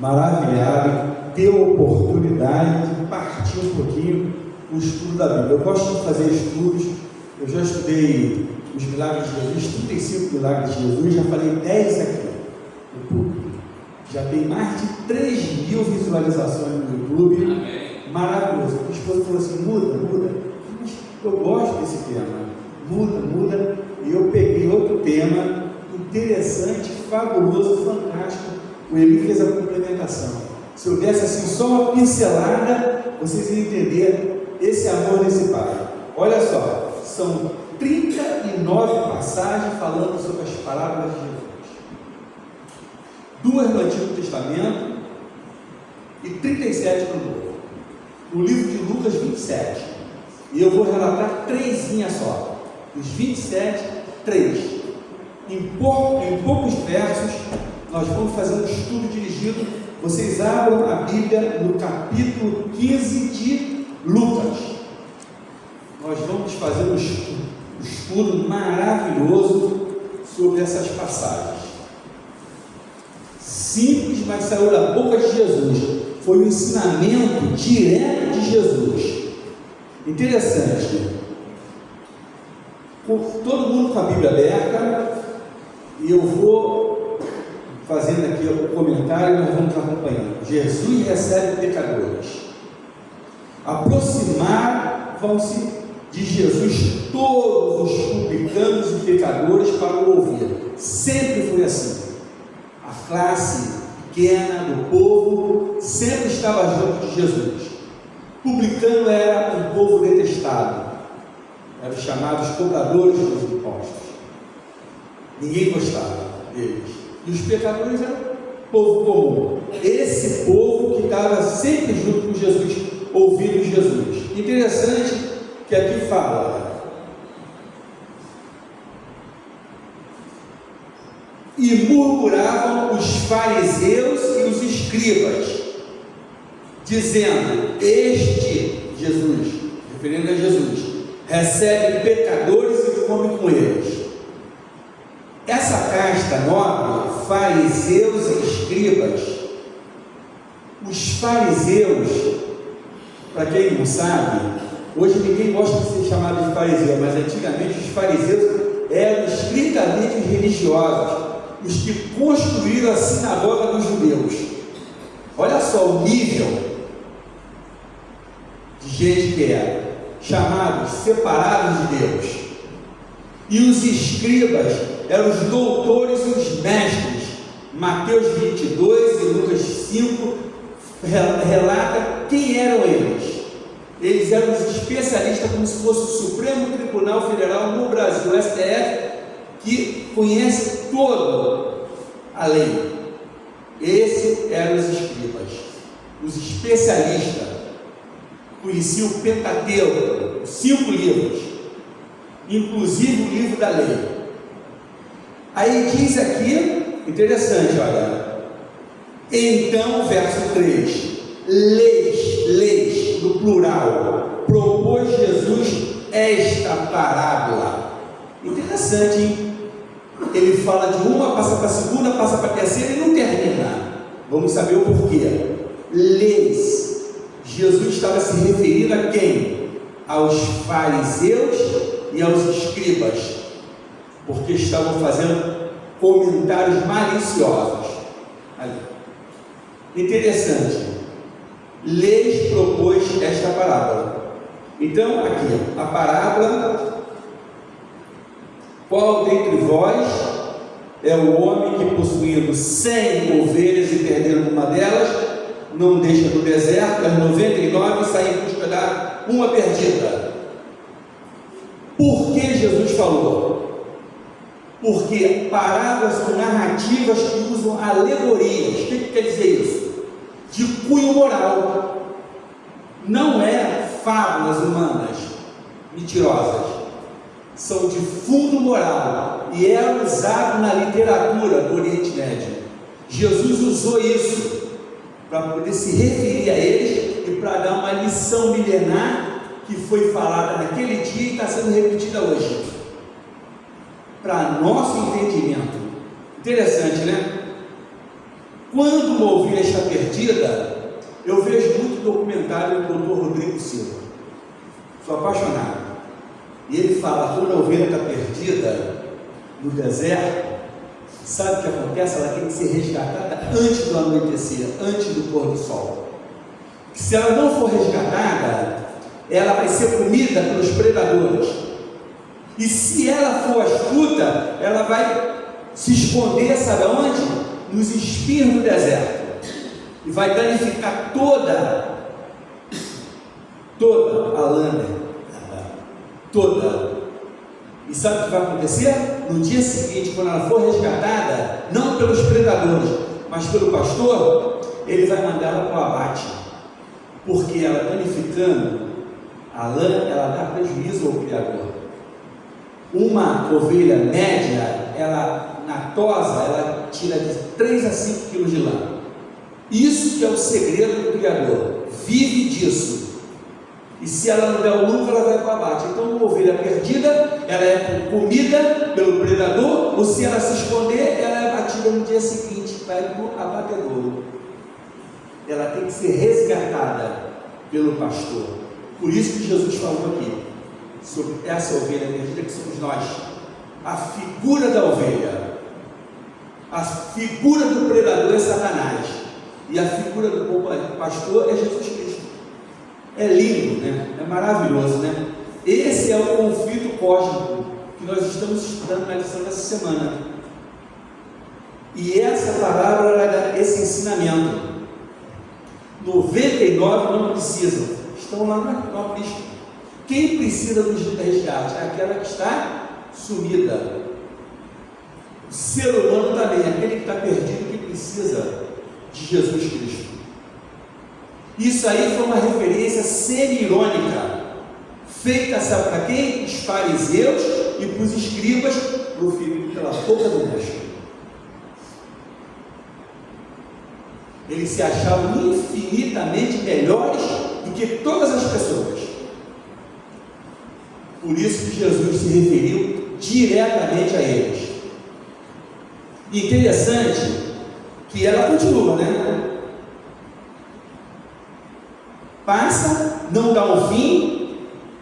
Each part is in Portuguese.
maravilhado ter a oportunidade de partir um pouquinho o estudo da Bíblia. Eu gosto de fazer estudos, eu já estudei os milagres de Jesus, 35 milagres de Jesus, já falei 10 aqui no público. Já tem mais de 3.000 visualizações no YouTube. Amém. Maravilhoso. Minha esposa falou assim: muda. Mas eu gosto desse tema. Muda. E eu peguei outro tema interessante, fabuloso, fantástico. O Eli fez a complementação. Se eu desse assim só uma pincelada, vocês iam entender esse amor desse Pai. Olha só, são 39 passagens falando sobre as parábolas de Jesus. 2 no Antigo Testamento e 37 no Novo. O livro de Lucas, 27. E eu vou relatar 3 só. Os 27, 3. Em poucos versos, nós vamos fazer um estudo dirigido. Vocês abram a Bíblia no capítulo 15 de Lucas. Nós vamos fazer um estudo maravilhoso sobre essas passagens. Simples, mas saiu da boca de Jesus. Foi um ensinamento direto de Jesus. Interessante. Todo mundo com a Bíblia aberta, e eu vou fazendo aqui o comentário e nós vamos acompanhando. Jesus recebe pecadores. Aproximavam-se de Jesus todos os publicanos e pecadores para o ouvir. Sempre foi assim. A classe pequena do povo sempre estava junto de Jesus. Publicano era um povo detestado, eram chamados cobradores dos impostos. Ninguém gostava deles. E os pecadores eram povo comum. Esse povo que estava sempre junto com Jesus, ouvindo Jesus. Interessante que aqui fala: e murmuravam os fariseus e os escribas, dizendo: este Jesus, referindo a Jesus, recebe pecadores e come com eles. Essa casta nobre, fariseus e escribas, os fariseus, para quem não sabe, hoje ninguém gosta de ser chamado de fariseu, mas antigamente os fariseus eram estritamente religiosos, os que construíram a sinagoga dos judeus. Olha só o nível de gente que era, chamados, separados de Deus. E os escribas eram os doutores e os mestres. Mateus 22 e Lucas 5 relata quem eram eles. Eles eram os especialistas, como se fosse o Supremo Tribunal Federal no Brasil, o STF, que conhece toda a lei. Esses eram os escribas, os especialistas. Conheciam o Pentateuco, os 5 livros, inclusive o livro da lei. Aí diz aqui, interessante, olha. Então, verso 3: leis, no plural, propôs Jesus esta parábola. Interessante, hein? Ele fala de uma, passa para a segunda, passa para a terceira e não termina. Vamos saber o porquê. Leis. Jesus estava se referindo a quem? Aos fariseus e aos escribas, porque estavam fazendo comentários maliciosos ali. Interessante. Leis propôs esta parábola. Então, aqui, a parábola: qual dentre vós é o homem que, possuindo 100 ovelhas e perdendo uma delas, não deixa no deserto as 99 e sai em busca da uma perdida? Por que Jesus falou? Porque parábolas são narrativas que usam alegorias. O que quer dizer isso? De cunho moral. Não é fábulas humanas mentirosas. São de fundo moral e é usado na literatura do Oriente Médio. Jesus usou isso para poder se referir a eles e para dar uma lição milenar que foi falada naquele dia e está sendo repetida hoje, para nosso entendimento. Interessante, né? Quando uma ovelha está perdida, eu vejo muito documentário do Dr. Rodrigo Silva, sou apaixonado, e ele fala: quando a ovelha está perdida no deserto, sabe o que acontece? Ela tem que ser resgatada antes do anoitecer, antes do pôr do sol. Que se ela não for resgatada, ela vai ser comida pelos predadores, e se ela for astuta, ela vai se esconder, sabe aonde? Nos espinhos do deserto, e vai danificar toda a lã, toda. E sabe o que vai acontecer? No dia seguinte, quando ela for resgatada, não pelos predadores, mas pelo pastor, ele vai mandar ela para o abate, porque ela danificando a lã, ela dá prejuízo ao Criador. Uma ovelha média, ela na tosa, ela tira de 3 a 5 quilos de lã. Isso que é o segredo do Criador, vive disso. E se ela não der o lucro, ela vai para o abate. Então, uma ovelha perdida, ela é comida pelo predador, ou se ela se esconder, ela é abatida no dia seguinte, vai para o abatedouro. Ela tem que ser resgatada pelo pastor. Por isso que Jesus falou aqui sobre essa ovelha perdida, que somos nós, a figura da ovelha. A figura do predador é Satanás, e a figura do bom pastor é Jesus Cristo. É lindo, né? É maravilhoso, né? Esse é o conflito cósmico que nós estamos estudando na lição dessa semana. E essa palavra era esse ensinamento. 99 não precisam, estão lá no aprisco. Quem precisa do resgate? É aquela que está sumida. O ser humano também, aquele que está perdido, que precisa de Jesus Cristo. Isso aí foi uma referência semi-irônica, feita, sabe para quem? Os fariseus e para os escribas, proferido pela boca do mestre. Eles se achavam infinitamente melhores do que todas as pessoas. Por isso que Jesus se referiu diretamente a eles. Interessante que ela continua, né? Passa, não dá um fim,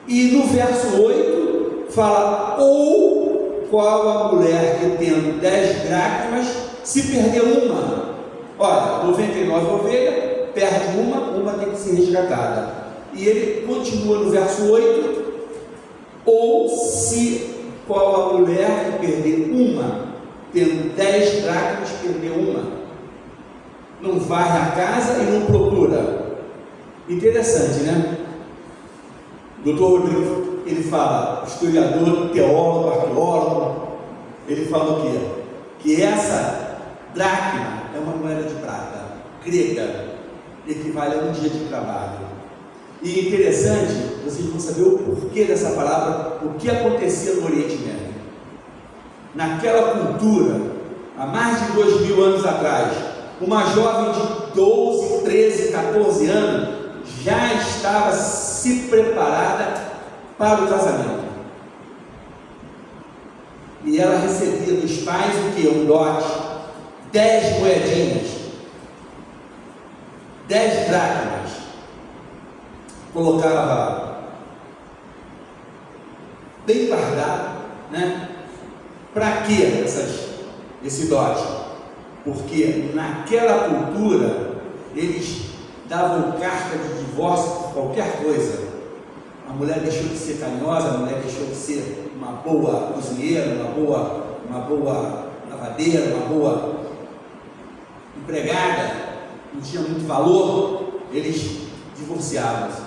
e no verso 8 fala: ou qual a mulher que tendo 10 dracmas, se perdeu uma? Olha, 99 ovelhas, perde uma tem que ser resgatada. E ele continua no verso 8: ou se qual a mulher que perder uma, tendo 10 dracmas, perdeu uma, não varre a casa e não procura. Interessante, né? O Dr. Rodrigo, ele fala, historiador, teólogo, arqueólogo, ele fala o quê? Que essa dracma é uma moeda de prata grega, equivale a um dia de trabalho. E interessante, vocês vão saber o porquê dessa palavra, o que acontecia no Oriente Médio. Naquela cultura, há mais de 2000 anos atrás, uma jovem de 12, 13, 14 anos já estava se preparada para o casamento. E ela recebia dos pais o que? Um dote, 10 moedinhas, 10 dracmas. Colocava bem guardado, né? Para que esse dote? Porque naquela cultura eles davam carta de divórcio por qualquer coisa. A mulher deixou de ser carinhosa, a mulher deixou de ser uma boa cozinheira, uma boa lavadeira, uma boa empregada, não tinha muito valor, eles divorciavam-se,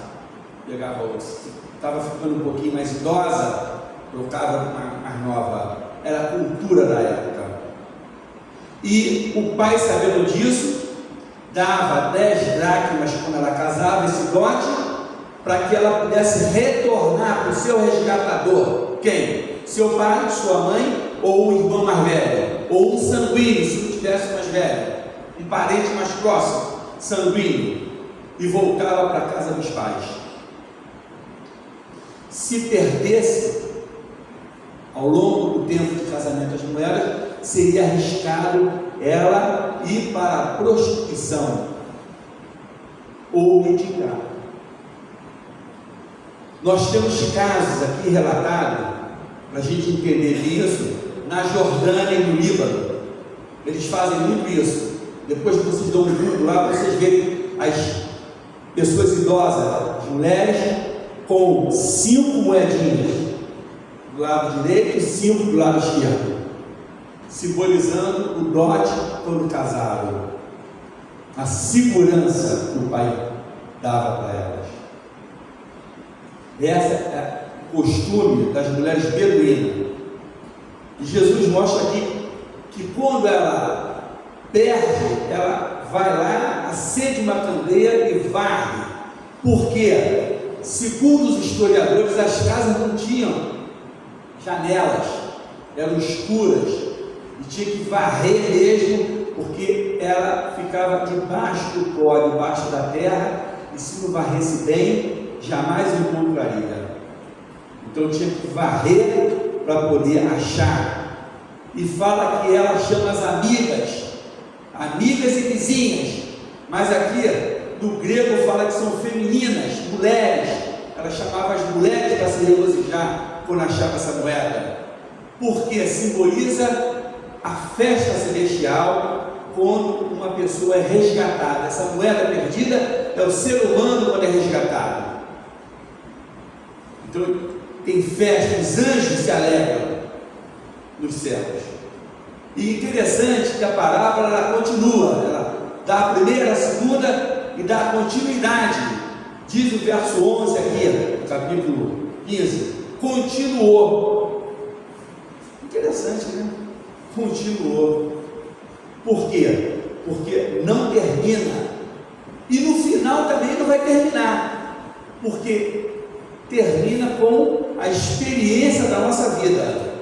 pegavam outra, estava ficando um pouquinho mais idosa, trocava uma mais nova. Era a cultura da época. E o pai, sabendo disso, dava 10 dracmas quando ela casava, esse dote, para que ela pudesse retornar para o seu resgatador. Quem? Seu pai, sua mãe, ou um irmão mais velho, ou um sanguíneo, se não tivesse mais velho, um parente mais próximo, sanguíneo, e voltava para a casa dos pais. Se perdesse ao longo do tempo de casamento as moedas, seria arriscado ela ir para a prostituição ou mendigar. Nós temos casos aqui relatados, para a gente entender isso, na Jordânia e no Líbano. Eles fazem muito isso. Depois que vocês dão um Google lá, vocês verem as pessoas idosas, as mulheres, com 5 moedinhas do lado direito e 5 do lado esquerdo, simbolizando o dote quando casaram, a segurança que o pai dava para elas. Esse é o costume das mulheres beduínas. E Jesus mostra aqui que quando ela perde, ela vai lá, acende uma candeia e varre. Porque, segundo os historiadores, as casas não tinham janelas, eram escuras, e tinha que varrer mesmo, porque ela ficava debaixo do pó, debaixo da terra, e se não varresse bem, jamais encontraria. Então tinha que varrer para poder achar. E fala que ela chama as amigas e vizinhas, mas aqui no grego fala que são femininas, mulheres. Ela chamava as mulheres para se regozijar quando achava essa moeda, porque simboliza a festa celestial quando uma pessoa é resgatada. Essa moeda perdida é o ser humano quando é resgatado. Então tem festa, os anjos se alegram nos céus. E interessante que a parábola ela continua, ela dá a primeira, a segunda e dá a continuidade. Diz o verso 11 aqui, capítulo 15, continuou. Interessante, né? Continuou. Por quê? Porque não termina. E no final também não vai terminar. Porque termina com a experiência da nossa vida.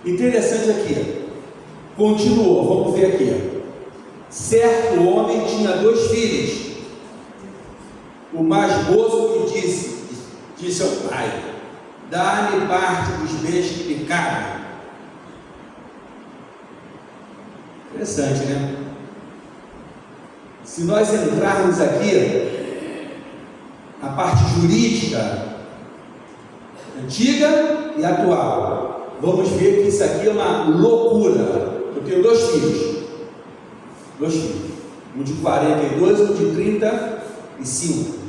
Interessante aqui. Continuou, vamos ver aqui. Certo homem tinha 2 filhos. O mais moço que disse ao pai: dá-me parte dos bens que me cabem. Interessante, né? Se nós entrarmos aqui na parte jurídica antiga e atual, vamos ver que isso aqui é uma loucura. Eu tenho 2 filhos, um de 42 e um de 35.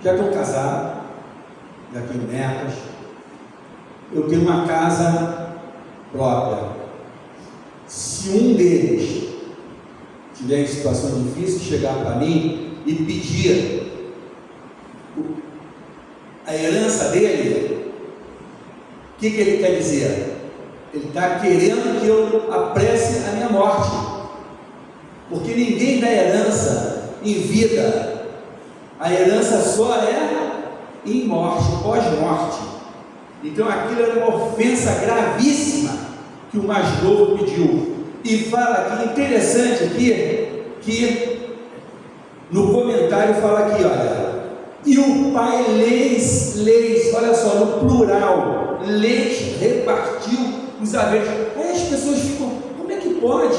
Já estou casado, já tenho netas, eu tenho uma casa própria. Se um deles tiver em situação difícil, chegar para mim e pedir a herança dele, o que ele quer dizer? Ele está querendo que eu apresse a minha morte, porque ninguém dá herança em vida, a herança só é em morte, pós-morte. Então aquilo era uma ofensa gravíssima que o mais novo pediu. E fala aqui, interessante aqui, que no comentário fala aqui, olha, e o pai lhes, olha só, no plural, lhes repartiu os haveres. Aí as pessoas ficam, como é que pode?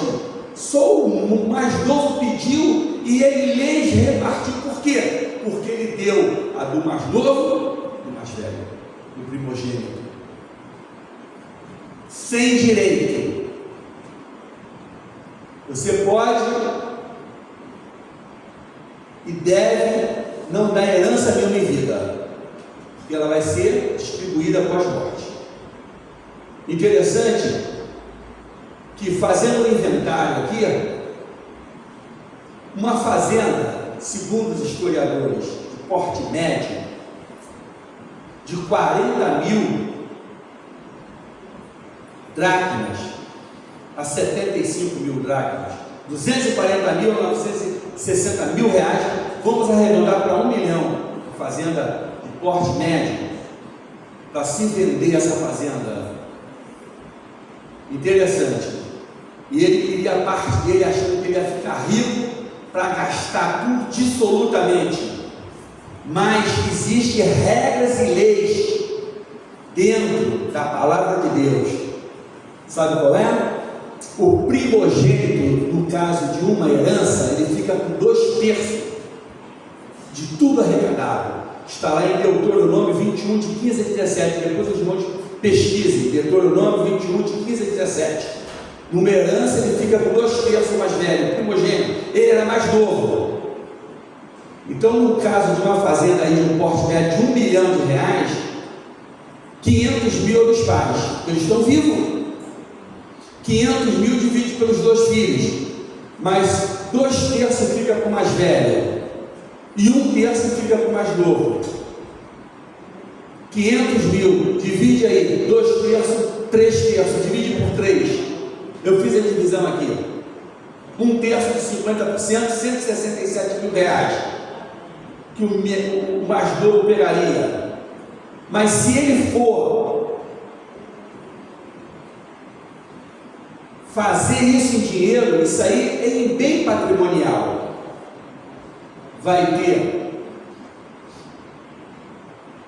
Só o mais novo pediu e ele lhes repartiu. Por quê? Porque ele deu a do mais novo e do mais velho, do primogênito, sem direito. Você pode e deve não dar herança nenhuma em vida, porque ela vai ser distribuída após morte. Interessante que, fazendo um inventário aqui, uma fazenda, segundo os historiadores, de porte médio, de 40.000 dracmas a 75.000 dracmas, 240.000 a 960.000 reais, vamos arredondar para 1 milhão, fazenda de porte médio, para se vender essa fazenda. Interessante. E ele queria a parte dele, achando que ele ia ficar rico para gastar tudo dissolutamente. Mas existem regras e leis dentro da palavra de Deus. Sabe qual é? O primogênito, no caso de uma herança, ele fica com 2/3 de tudo arrecadado. Está lá em Deuteronômio 21, de 15 a 17. Depois os irmãos pesquisem. Deuteronômio 21, de 15 a 17. Numa herança, ele fica com 2/3 mais velho, o primogênito. Ele era mais novo. Então, no caso de uma fazenda aí de um porte médio de R$1 milhão, 500 mil é dos pais. Eles estão vivos. 500 mil divide pelos 2 filhos, mas 2/3 fica com o mais velho e 1/3 fica com o mais novo. 500 mil, divide aí, 2/3, 3/3, divide por 3. Eu fiz a divisão aqui. 1/3 de 50%, R$167 mil, que o mais novo pegaria. Mas se ele for fazer isso em dinheiro, isso aí é em bem patrimonial, vai ter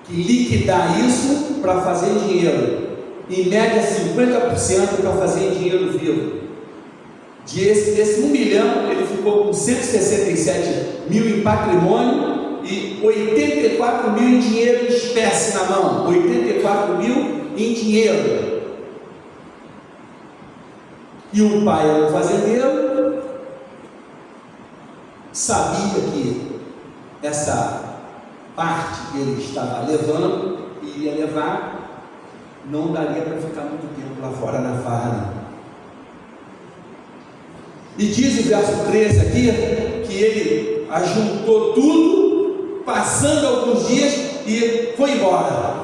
que liquidar isso para fazer em dinheiro, em média 50% para fazer em dinheiro vivo. Desse 1 milhão, ele ficou com 167 mil em patrimônio e 84 mil em dinheiro em espécie na mão, 84 mil em dinheiro. E o pai era um fazendeiro, sabia que essa parte que ele estava levando, e ia levar, não daria para ficar muito tempo lá fora na farra. E diz o verso 13 aqui, que ele ajuntou tudo, passando alguns dias e foi embora.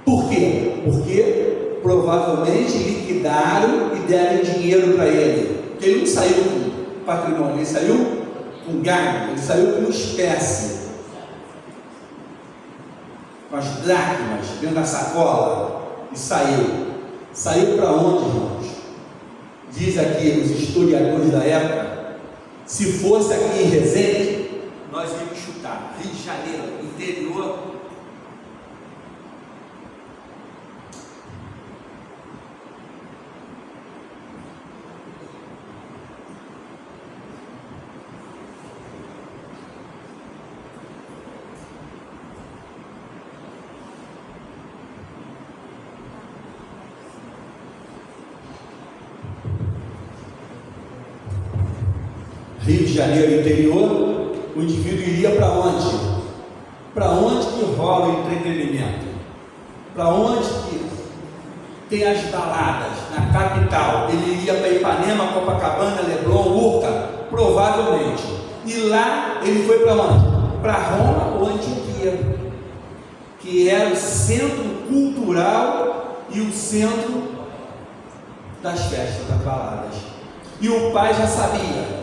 Por quê? Porque provavelmente liquidaram e deram dinheiro para ele, porque ele não saiu com patrimônio, ele saiu com ganho, ele saiu com espécie, com as dracmas dentro da sacola, e saiu para onde, irmãos? Diz aqui os historiadores da época, se fosse aqui em Resende, nós íamos chutar Rio de Janeiro, interior. Rio de Janeiro, interior, o indivíduo iria para onde? Para onde que rola o entretenimento? Para onde que tem as baladas? Na capital. Ele iria para Ipanema, Copacabana, Leblon, Urca, provavelmente. E lá ele foi para onde? Para Roma ou Antioquia, que era o centro cultural e o centro das festas, das baladas. E o pai já sabia.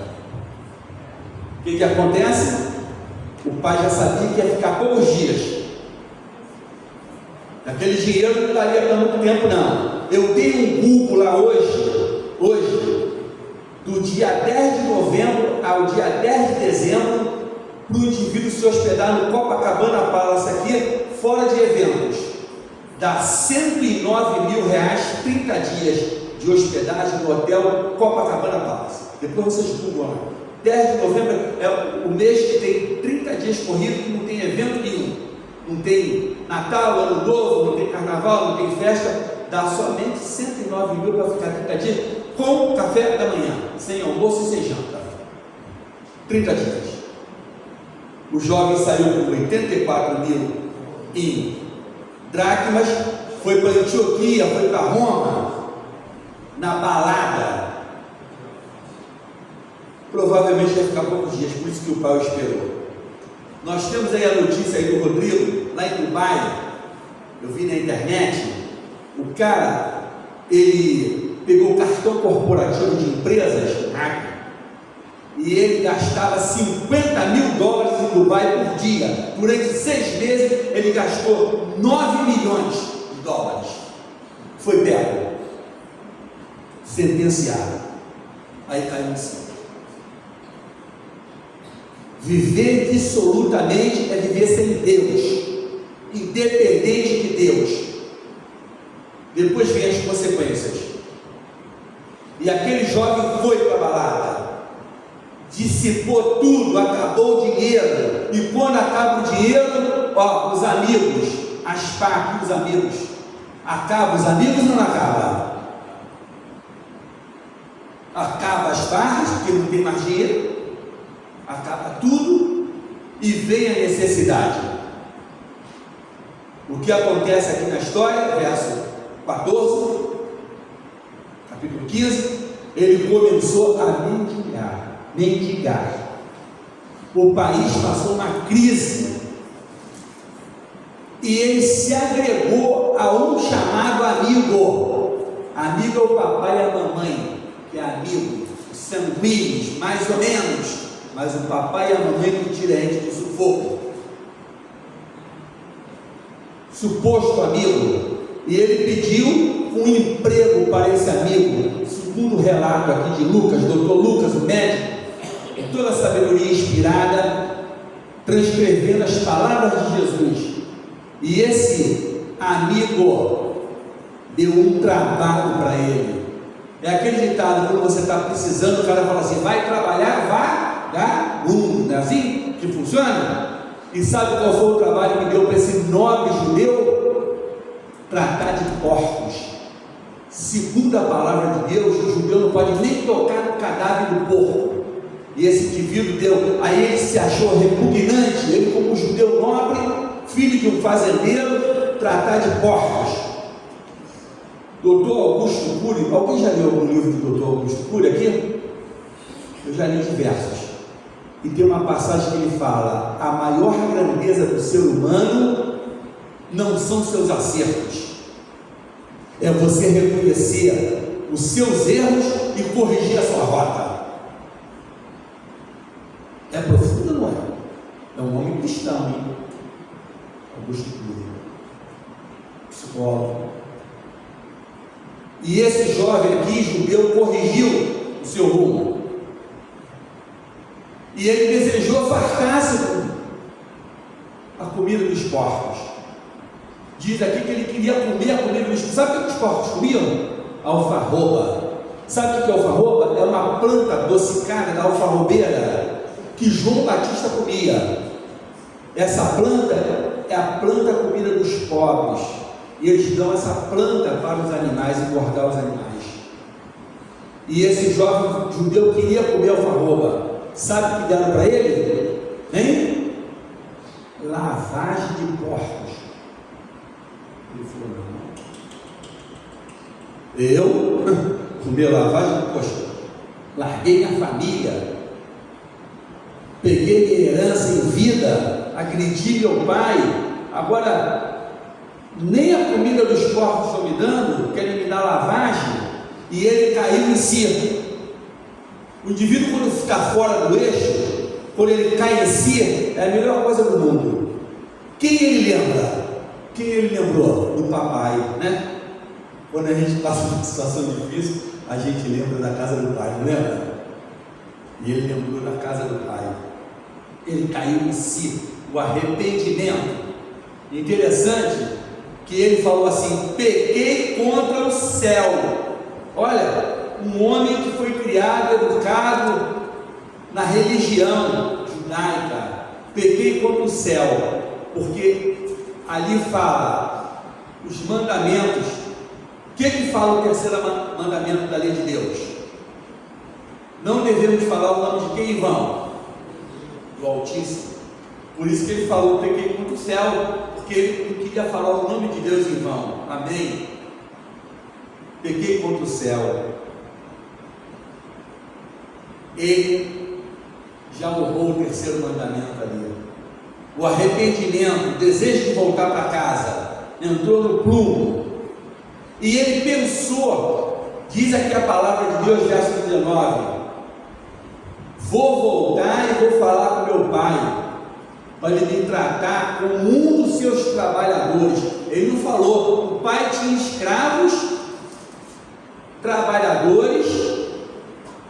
O que acontece? O pai já sabia que ia ficar poucos dias. Aquele dinheiro não daria para muito tempo, não. Eu dei um Google lá hoje, do dia 10 de novembro ao dia 10 de dezembro, para o indivíduo se hospedar no Copacabana Palace aqui, fora de eventos. Dá R$109 mil, 30 dias de hospedagem no hotel Copacabana Palace. Depois vocês googlam. 10 de novembro é o mês que tem 30 dias corridos, que não tem evento nenhum. Não tem Natal, Ano Novo, não tem Carnaval, não tem festa. Dá somente 109 mil para ficar 30 dias, com café da manhã, sem almoço e sem janta. 30 dias. O jovem saiu com 84 mil em dracmas, foi para Antioquia, foi para Roma, na balada. Provavelmente vai ficar poucos dias, por isso que o pai o esperou. Nós temos aí a notícia aí do Rodrigo, lá em Dubai, eu vi na internet, o cara, ele pegou o cartão corporativo de empresas, e ele gastava $50 mil em Dubai por dia. Durante 6 meses, ele gastou $9 milhões. Foi pego, sentenciado, aí caiu em cima. Viver dissolutamente é viver sem Deus, independente de Deus. Depois vem as consequências. E aquele jovem foi para a balada, dissipou tudo, acabou o dinheiro. E quando acaba o dinheiro, ó, os amigos, as partes dos amigos, acaba os amigos ou não acaba? Acaba as farras, porque não tem mais dinheiro, acaba tudo e vem a necessidade. O que acontece aqui na história, verso 14, capítulo 15, ele começou a mendigar. O país passou uma crise e ele se agregou a um chamado amigo. Amigo é o papai e a mamãe, que é amigo, sanguíneos, mais ou menos, mas o papai e a mamãe que tira a gente do sufoco. Suposto amigo, e ele pediu um emprego para esse amigo, segundo o relato aqui de Lucas, doutor Lucas, o médico, com toda a sabedoria inspirada, transcrevendo as palavras de Jesus. E esse amigo deu um trabalho para ele. É aquele ditado, quando você está precisando, o cara fala assim: vai trabalhar, vagabundo, não é assim que funciona? E sabe qual foi o trabalho que deu para esse nobre judeu? Tratar de porcos. Segundo a palavra de Deus, o judeu não pode nem tocar no cadáver do porco. E esse indivíduo deu, aí ele se achou repugnante, ele como judeu nobre, filho de um fazendeiro, tratar de porcos. Doutor Augusto Cury, alguém já leu algum livro do Doutor Augusto Cury aqui? Eu já li diversos. E tem uma passagem que ele fala: a maior grandeza do ser humano não são seus acertos, é você reconhecer os seus erros e corrigir a sua rota. É profundo, não é? É um homem cristão, hein? Augusto Cury, psicólogo. E esse jovem aqui, judeu, corrigiu o seu rumo. E ele desejou fartar-se a comida dos porcos. Diz aqui que ele queria comer a comida dos porcos. Sabe o que os porcos comiam? Alfarroba. Sabe o que é alfarroba? É uma planta adocicada da alfarrobeira que João Batista comia. Essa planta é a planta comida dos pobres. E eles dão essa planta para os animais, engordar os animais. E esse jovem judeu queria comer alfarroba. Sabe o que deram para ele? Hein? Lavagem de porcos. Ele falou: não. Eu comer lavagem? Poxa, larguei minha família, peguei minha herança em vida, agredi meu pai, agora nem a comida dos porcos estão me dando, querem me dar lavagem. E ele caiu em si. O indivíduo, quando fica fora do eixo, quando ele cai em si, é a melhor coisa do mundo. Quem ele lembra? Quem ele lembrou? Do papai, né? Quando a gente passa por uma situação difícil, a gente lembra da casa do pai, não lembra? E ele lembrou da casa do pai. Ele caiu em si, o arrependimento. Interessante que ele falou assim: pequei contra o céu. Olha, um homem que foi criado, educado na religião judaica, pequei contra o céu, porque ali fala os mandamentos. O que fala o terceiro mandamento da lei de Deus? Não devemos falar o nome de quem em vão? Do Altíssimo. Por isso que ele falou: pequei contra o céu, porque ele não queria falar o nome de Deus em vão. Amém? Pequei contra o céu. Ele já honrou o terceiro mandamento ali. O arrependimento, o desejo de voltar para casa, entrou no plumo. E ele pensou, diz aqui a palavra de Deus, verso 19: vou voltar e vou falar com meu pai, para ele me tratar como um dos seus trabalhadores. Ele não falou, o pai tinha escravos, trabalhadores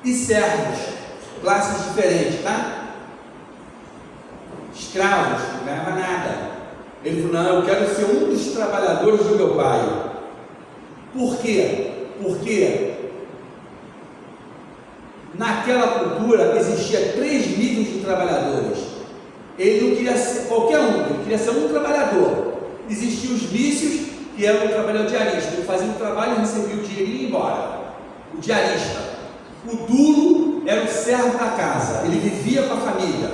e servos, classes diferentes, tá? Escravos, não ganhava nada. Ele falou: não, eu quero ser um dos trabalhadores do meu pai. Por quê? Porque naquela cultura existia 3 níveis de trabalhadores. Ele não queria ser qualquer um, ele queria ser um trabalhador. Existiam os lícios, que eram o trabalhador diarista, ele fazia um trabalho e recebia o dinheiro e ia embora. O diarista. O duro era o servo da casa, ele vivia com a família.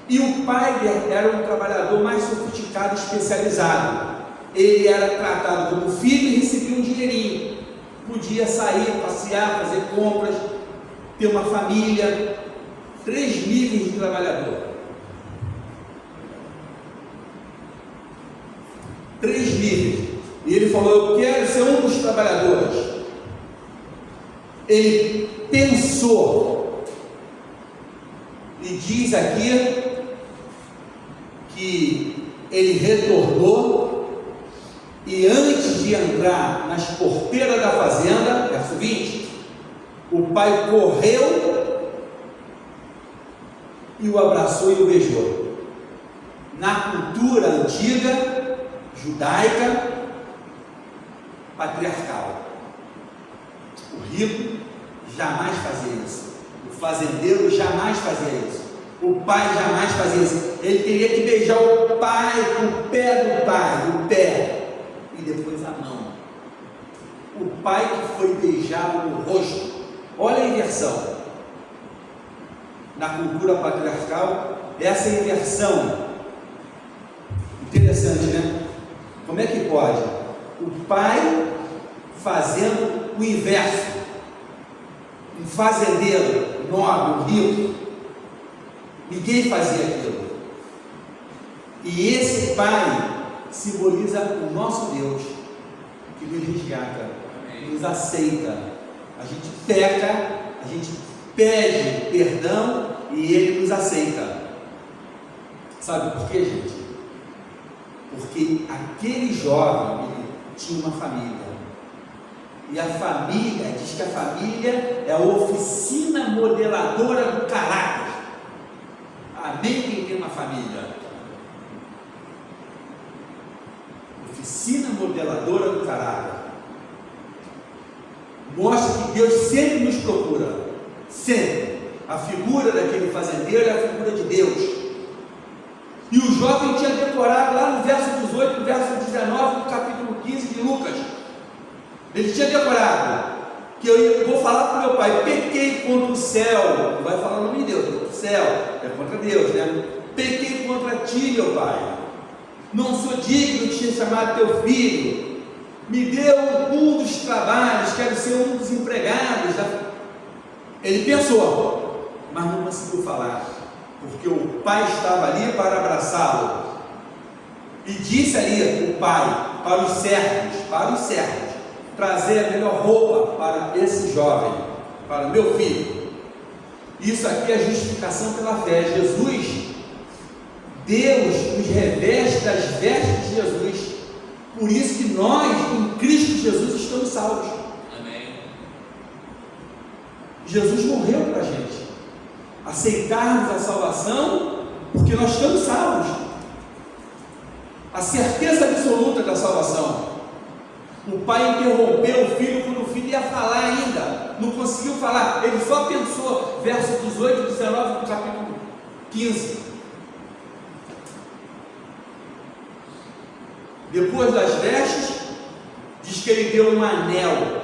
E o pai era um trabalhador mais sofisticado, especializado. Ele era tratado como filho e recebia um dinheirinho. Podia sair, passear, fazer compras, ter uma família. 3 níveis de trabalhador. 3 níveis. E ele falou: eu quero ser um dos trabalhadores. Ele pensou, e diz aqui que ele retornou, e antes de entrar nas porteiras da fazenda, verso 20, o pai correu e o abraçou e o beijou. Na cultura antiga, judaica, patriarcal, o rico jamais fazia isso, o fazendeiro jamais fazia isso, o pai jamais fazia isso. Ele teria que beijar o pai, o pé do pai, o pé, e depois a mão. O pai que foi beijado no rosto. Olha a inversão. Na cultura patriarcal, essa inversão. Interessante, né? Como é que pode? O pai fazendo o inverso. Um fazendeiro nobre, rico, ninguém fazia aquilo. E esse pai simboliza o nosso Deus, que nos resgata, nos aceita. A gente peca, a gente pede perdão e ele nos aceita. Sabe por quê, gente? Porque aquele jovem, ele tinha uma família. E a família, diz que a família é a oficina modeladora do caráter. Amém? Quem tem uma família? Oficina modeladora do caráter. Mostra que Deus sempre nos procura. Sempre. A figura daquele fazendeiro é a figura de Deus. E o jovem tinha decorado lá no verso 18, no verso 19, no capítulo 15 de Lucas. Ele tinha decorado que eu vou falar para o meu pai: pequei contra o céu. Não vai falar o nome de Deus, contra o céu, é contra Deus, né? Pequei contra ti, meu pai. Não sou digno de te chamar teu filho. Me deu um dos trabalhos, quero ser um dos empregados. Ele pensou, mas não conseguiu falar, porque o pai estava ali para abraçá-lo. E disse ali o pai para os servos, trazer a melhor roupa para esse jovem, para o meu filho. Isso aqui é a justificação pela fé. Deus nos reveste das vestes de Jesus. Por isso que nós, em Cristo Jesus, estamos salvos. Amém. Jesus morreu para a gente aceitarmos a salvação, porque nós estamos salvos. A certeza absoluta da salvação. O pai interrompeu o filho quando o filho ia falar ainda, não conseguiu falar, ele só pensou, verso 18 e 19 do capítulo 15. Depois das vestes, diz que ele deu um anel,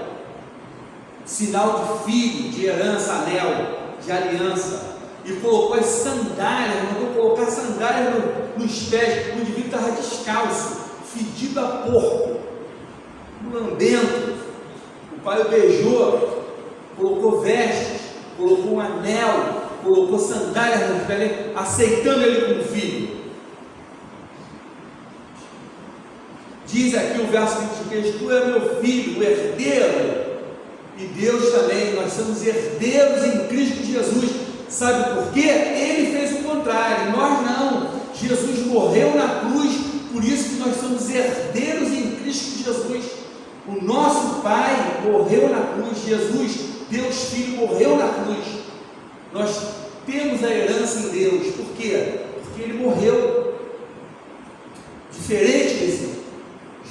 sinal de filho, de herança, anel, de aliança, e colocou as sandálias, mandou colocar sandálias nos pés. O indivíduo estava descalço, fedido a porco, lambento. O pai o beijou, colocou vestes, colocou um anel, colocou sandálias nos pés, aceitando ele como filho. Diz aqui o verso 23: tu é meu filho, o herdeiro, e Deus também. Nós somos herdeiros em Cristo Jesus. Sabe por quê? Ele fez o contrário, nós não. Jesus morreu na cruz, por isso que nós somos herdeiros em Cristo Jesus. O nosso Pai morreu na cruz, Jesus, Deus Filho, morreu na cruz. Nós temos a herança em Deus. Por quê? Porque Ele morreu. Diferente desse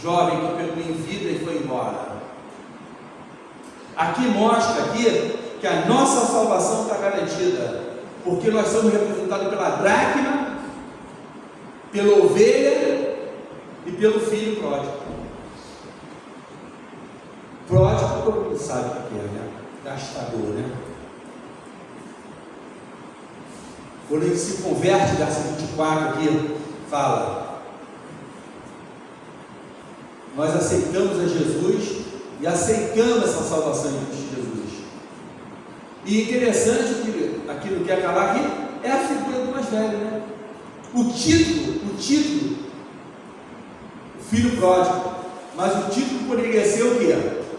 jovem que pegou em vida e foi embora. Aqui mostra aqui que a nossa salvação está garantida, porque nós somos representados pela dracma, pela ovelha e pelo filho pródigo. Pródigo, todo mundo sabe o que é, né? Gastador, né? Quando a gente se converte, verso 24 aqui, fala: nós aceitamos a Jesus e aceitamos essa salvação em Cristo Jesus. E interessante que aquilo que é calar aqui é a figura do mais velho, né? O título, o filho pródigo, mas o título poderia ser o quê?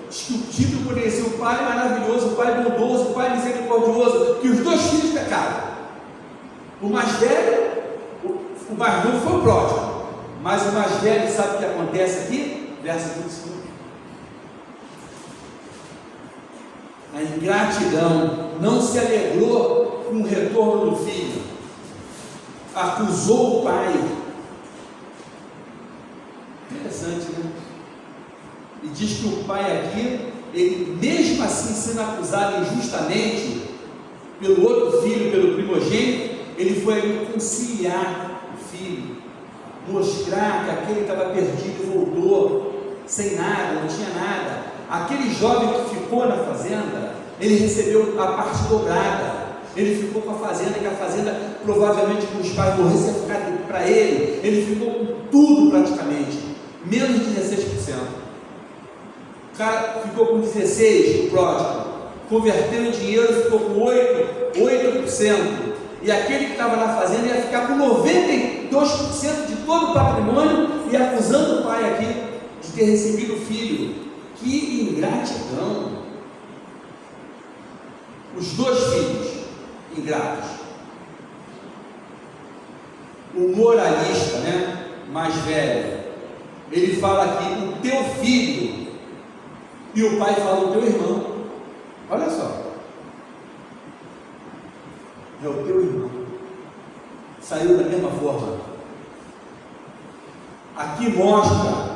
Diz que o título poderia ser o pai maravilhoso, o pai bondoso, o pai misericordioso, que os dois filhos pecaram. O mais velho, o mais novo foi o pródigo, mas o mais velho, sabe o que acontece aqui? Verso 25. A ingratidão, não se alegrou com o retorno do filho, acusou o pai. Interessante, né? E diz que o pai aqui, ele mesmo assim sendo acusado injustamente pelo outro filho, pelo primogênito, ele foi ali conciliar o filho, mostrar que aquele estava perdido e voltou sem nada, não tinha nada. Aquele jovem que ficou na fazenda, ele recebeu a parte dobrada. Ele ficou com a fazenda, que a fazenda provavelmente, quando os pais morressem, ia ficar para ele. Ele ficou com tudo praticamente, menos de 16%. O cara ficou com 16%, o pródigo, converteu em dinheiro, ficou com 8%. E aquele que estava na fazenda ia ficar com 92% de todo o patrimônio, e acusando o pai aqui de ter recebido o filho. Que ingratidão! Os dois filhos ingratos. O moralista, né, mais velho, ele fala aqui: o teu filho, e o pai fala: o teu irmão. Olha só, é o teu irmão. Saiu da mesma forma. Aqui mostra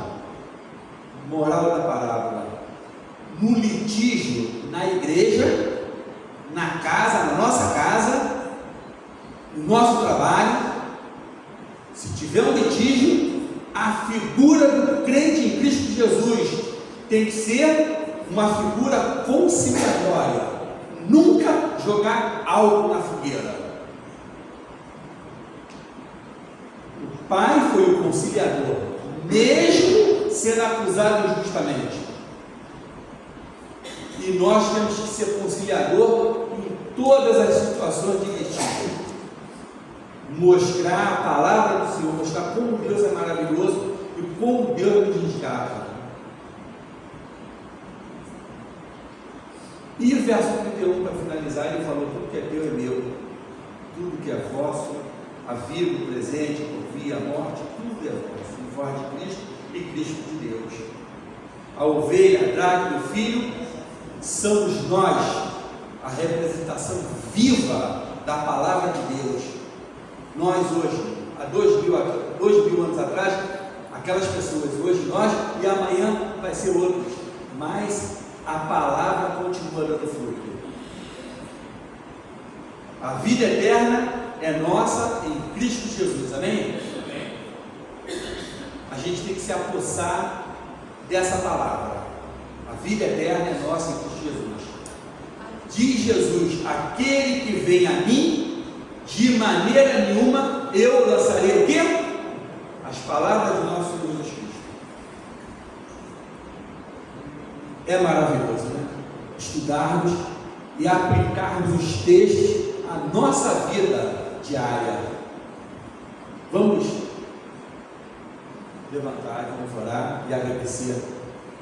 moral da parábola. No litígio, na igreja, na casa, na nossa casa, no nosso trabalho, se tiver um litígio, a figura do crente em Cristo Jesus tem que ser uma figura conciliatória. Nunca jogar algo na fogueira. O pai foi o conciliador, mesmo sendo acusado injustamente. E nós temos que ser conciliador em todas as situações de litígio. Mostrar a palavra do Senhor, mostrar como Deus é maravilhoso e como Deus nos resgata. E o verso 31, para finalizar, ele falou: tudo que é teu é meu, tudo que é vosso, a vida, o presente, o porvir, a morte, tudo é vosso, em voz de Cristo e Cristo de Deus. A ovelha, a dracma, o filho, somos nós, a representação viva da palavra de Deus. Nós hoje, há 2.000 anos atrás, aquelas pessoas, hoje nós, e amanhã vai ser outros, mas a palavra continua dando fruto. A vida eterna é nossa em Cristo Jesus, amém? A gente tem que se apossar dessa palavra. A vida eterna é nossa em Cristo Jesus. Diz Jesus: aquele que vem a mim, de maneira nenhuma eu lançarei o quê? As palavras do nosso Senhor Jesus Cristo. É maravilhoso, né? Estudarmos e aplicarmos os textos à nossa vida diária. Vamos levantar, vamos orar e agradecer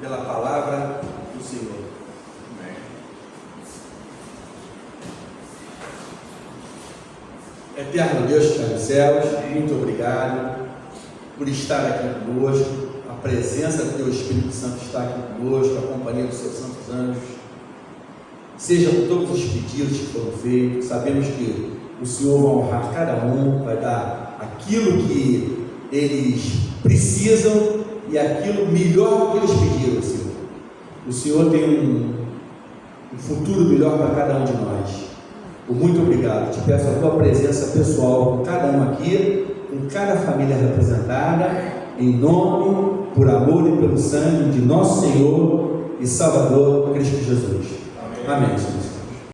pela palavra do Senhor. Amém. Eterno Deus que está nos céus, muito obrigado por estar aqui conosco. A presença do Teu Espírito Santo está aqui conosco, a companhia dos Seus santos anjos. Seja com todos os pedidos que foram feitos. Sabemos que o Senhor vai honrar cada um, vai dar aquilo que eles precisam e aquilo melhor do que eles pediram, Senhor. O Senhor tem um futuro melhor para cada um de nós. Muito obrigado. Te peço a tua presença pessoal com cada um aqui, com cada família representada, em nome, por amor e pelo sangue de nosso Senhor e Salvador Cristo Jesus. Amém, Jesus.